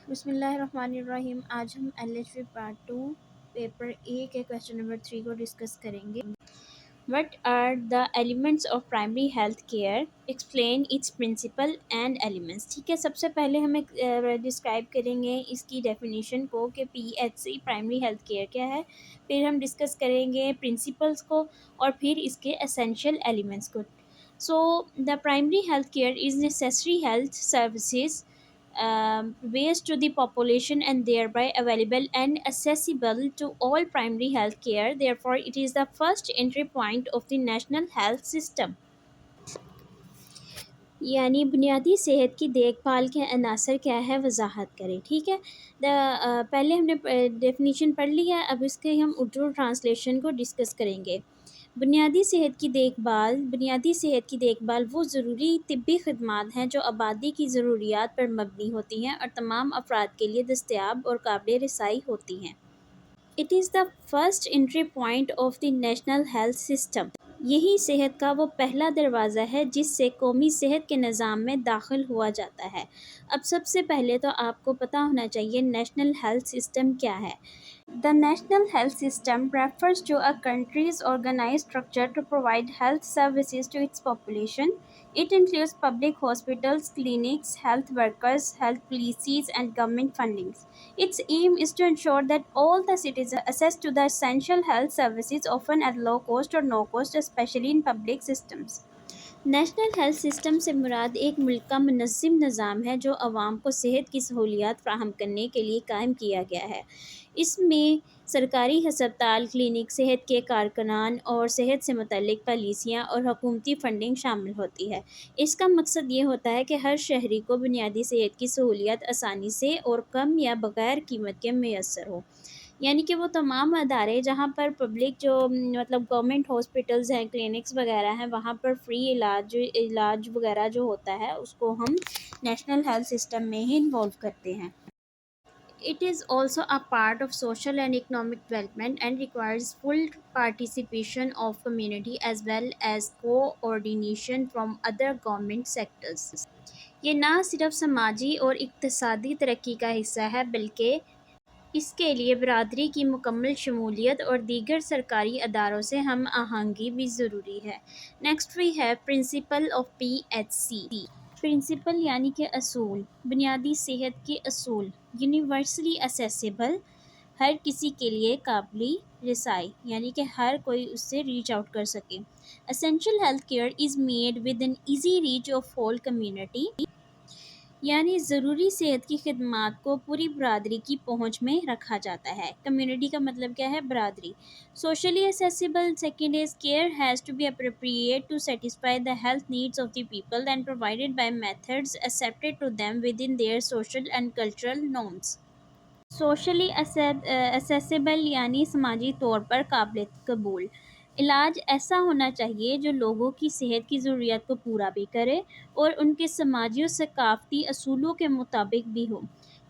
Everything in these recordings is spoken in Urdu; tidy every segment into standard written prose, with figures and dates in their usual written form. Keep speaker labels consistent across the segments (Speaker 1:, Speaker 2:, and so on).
Speaker 1: بسم اللہ الرحمن الرحیم۔ آج ہم L H V part 2 paper A کے کویسچن نمبر 3 کو ڈسکس کریں گے۔ What are the elements of primary health care, explain its principle and elements. ٹھیک ہے، سب سے پہلے ہم ڈسکرائب کریں گے اس کی ڈیفینیشن کو کہ P H C primary health care کیا ہے، پھر ہم ڈسکس کریں گے پرنسپلس کو اور پھر اس کے اسینشیل ایلیمنٹس کو۔ So the primary health care is necessary health services based to the population and thereby available and accessible to all primary health care. Therefore, it is the first entry point of the national health system. یعنی بنیادی صحت کی دیکھ بھال کے عناصر کیا ہے، وضاحت کریں۔ ٹھیک ہے، پہلے ہم نے ڈیفینیشن پڑھ لی ہے، اب اس کے ہم اردو ٹرانسلیشن کو ڈسکس کریں گے۔ بنیادی صحت کی دیکھ بھال وہ ضروری طبی خدمات ہیں جو آبادی کی ضروریات پر مبنی ہوتی ہیں اور تمام افراد کے لیے دستیاب اور قابل رسائی ہوتی ہیں۔ It is the first entry point of the national health system. یہی صحت کا وہ پہلا دروازہ ہے جس سے قومی صحت کے نظام میں داخل ہوا جاتا ہے۔ اب سب سے پہلے تو آپ کو پتہ ہونا چاہیے نیشنل ہیلتھ سسٹم کیا ہے۔ The national health system refers to a country's organized structure to provide health services to its population. It includes public hospitals, clinics, health workers, health policies, and government fundings. Its aim is to ensure that all the citizens have access to the essential health services, often at low cost or no cost, especially in public systems. National health system سے مراد ایک ملک کا منظم نظام ہے جو عوام کو صحت کی سہولیات فراہم کرنے کے لیے قائم کیا گیا ہے۔ اس میں سرکاری ہسپتال، کلینک، صحت کے کارکنان اور صحت سے متعلق پالیسیاں اور حکومتی فنڈنگ شامل ہوتی ہے۔ اس کا مقصد یہ ہوتا ہے کہ ہر شہری کو بنیادی صحت کی سہولیات آسانی سے اور کم یا بغیر قیمت کے میسر ہو۔ یعنی کہ وہ تمام ادارے جہاں پر پبلک جو مطلب گورنمنٹ ہاسپٹلز ہیں، کلینکس وغیرہ ہیں، وہاں پر فری علاج وغیرہ جو ہوتا ہے اس کو ہم نیشنل ہیلتھ سسٹم میں ہی انوالو کرتے ہیں۔ It is also a part of social and economic development and requires full participation of community as well as coordination from other government sectors. یہ نہ صرف سماجی اور اقتصادی ترقی کا حصہ ہے بلکہ اس کے لیے برادری کی مکمل شمولیت اور دیگر سرکاری اداروں سے ہم آہنگی بھی ضروری ہے۔ نیکسٹ وی ہے principle of P H C. Principle یعنی کہ اصول، بنیادی صحت کے اصول۔ یونیورسلی اسیسیبل، ہر کسی کے لیے قابل رسائی، یعنی کہ ہر کوئی اس سے ریچ آؤٹ کر سکے۔ Essential health care is made with an easy reach of whole community, یعنی ضروری صحت کی خدمات کو پوری برادری کی پہنچ میں رکھا جاتا ہے۔ کمیونٹی کا مطلب کیا ہے؟ برادری۔ Socially accessible second is care has to be appropriate to satisfy the health needs of the people and provided by methods accepted to them within their social and cultural norms. Socially accessible یعنی سماجی طور پر قابل قبول۔ علاج ایسا ہونا چاہیے جو لوگوں کی صحت کی ضروریات کو پورا بھی کرے اور ان کے سماجی و ثقافتی اصولوں کے مطابق بھی ہو،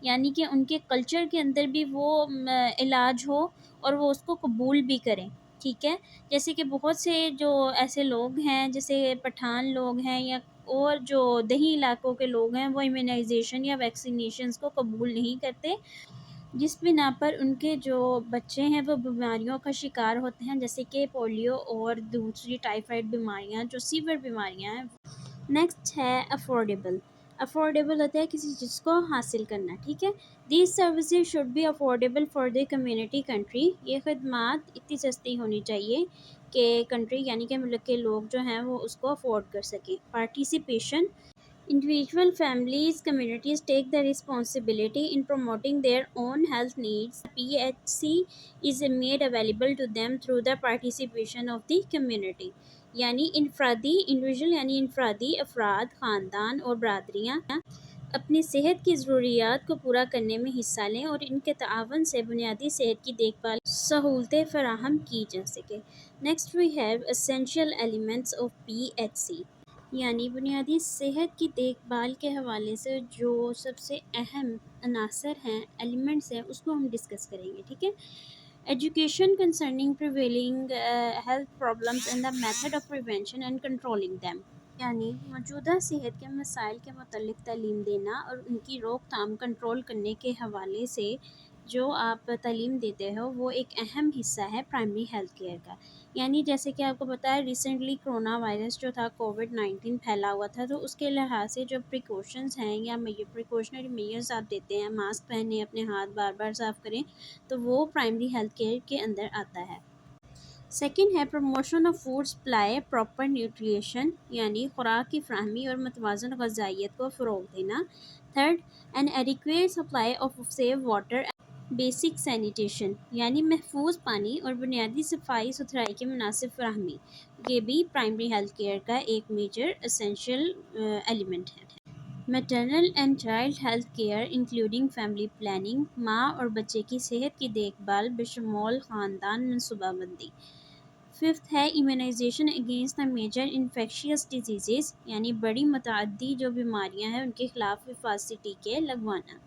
Speaker 1: یعنی کہ ان کے کلچر کے اندر بھی وہ علاج ہو اور وہ اس کو قبول بھی کریں۔ ٹھیک ہے، جیسے کہ بہت سے جو ایسے لوگ ہیں جیسے پٹھان لوگ ہیں یا اور جو دیہی علاقوں کے لوگ ہیں وہ امیونائزیشن یا ویکسینیشنز کو قبول نہیں کرتے، جس بنا پر ان کے جو بچے ہیں وہ بیماریوں کا شکار ہوتے ہیں، جیسے کہ پولیو اور دوسری ٹائیفائڈ بیماریاں جو سیور بیماریاں ہیں۔ نیکسٹ ہے افورڈیبل۔ افورڈیبل ہوتا ہے کسی چیز کو حاصل کرنا۔ ٹھیک ہے، these services should be affordable for the community country, یہ خدمات اتنی سستی ہونی چاہیے کہ کنٹری یعنی کہ ملک کے لوگ جو ہیں وہ اس کو افورڈ کر سکیں۔ Participation, individual families, communities take the responsibility in promoting their own health needs. PHC is made available to them through the participation of the community. یعنی انڈیویژل یعنی انفرادی افراد، خاندان اور برادریاں اپنی صحت کی ضروریات کو پورا کرنے میں حصہ لیں اور ان کے تعاون سے بنیادی صحت کی دیکھ بھال سہولتیں فراہم کی جا سکیں۔ Next we have essential elements of P H C, یعنی بنیادی صحت کی دیکھ بھال کے حوالے سے جو سب سے اہم عناصر ہیں، ایلیمنٹس ہیں، اس کو ہم ڈسکس کریں گے۔ ٹھیک ہے، education concerning prevailing health problems and the method of prevention and controlling them. یعنی موجودہ صحت کے مسائل کے متعلق تعلیم دینا اور ان کی روک تھام کنٹرول کرنے کے حوالے سے جو آپ تعلیم دیتے ہو وہ ایک اہم حصہ ہے پرائمری ہیلتھ کیئر کا۔ یعنی جیسے کہ آپ کو پتہ ہے ریسنٹلی کرونا وائرس جو تھا کووڈ-19 پھیلا ہوا تھا، تو اس کے لحاظ سے جو پریکاشنز ہیں یا پریکاشنری میئرز آپ دیتے ہیں، ماسک پہنیں، اپنے ہاتھ بار بار صاف کریں، تو وہ پرائمری ہیلتھ کیئر کے اندر آتا ہے۔ سیکنڈ ہے promotion of food supply proper nutrition, یعنی خوراک کی فراہمی اور متوازن غذائیت کو فروغ دینا۔ Third, an adequate supply of safe water basic sanitation, یعنی محفوظ پانی اور بنیادی صفائی ستھرائی کی مناسب فراہمی، یہ بھی پرائمری ہیلتھ کیئر کا ایک میجر اسینشیل ایلیمنٹ ہے۔ Maternal and child health care including family planning, ماں اور بچے کی صحت کی دیکھ بھال بشمول خاندان منصوبہ بندی۔ ففتھ ہے immunisation against the major infectious diseases, یعنی بڑی متعدی جو بیماریاں ہیں ان کے خلاف حفاظتی ٹیکے لگوانا۔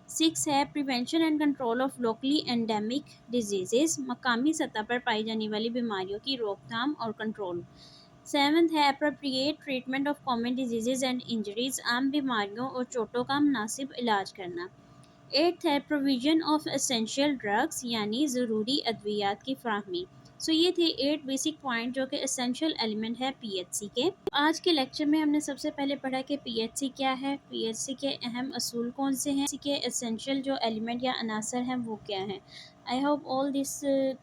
Speaker 1: سکس ہے prevention and control of locally endemic diseases, مقامی سطح پر پائی جانے والی بیماریوں کی روک تھام اور کنٹرول۔ سیونتھ ہے appropriate treatment of common diseases and injuries, عام بیماریوں اور چوٹوں کا مناسب علاج کرنا۔ ایٹھ ہے پروویژن آف اسینشیل ڈرگس، یعنی ضروری ادویات کی فراہمی۔ سو یہ تھے 8 بیسک پوائنٹ جو کہ اسینشیل ایلیمنٹ ہے پی ایچ سی کے۔ آج کے لیکچر میں ہم نے سب سے پہلے پڑھا کہ پی ایچ سی کیا ہے، پی ایچ سی کے اہم اصول کون سے ہیں، اسی کے اسینشیل جو ایلیمنٹ یا عناصر ہیں وہ کیا ہیں۔ I hope all this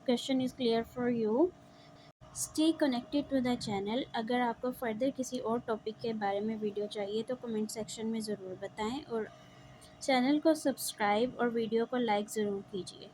Speaker 1: question is clear for you. Stay connected to the channel. اگر آپ کو فردر کسی اور ٹاپک کے بارے میں ویڈیو چاہیے تو کمنٹ سیکشن میں ضرور بتائیں، اور چینل کو سبسکرائب اور ویڈیو کو لائک ضرور کیجیے۔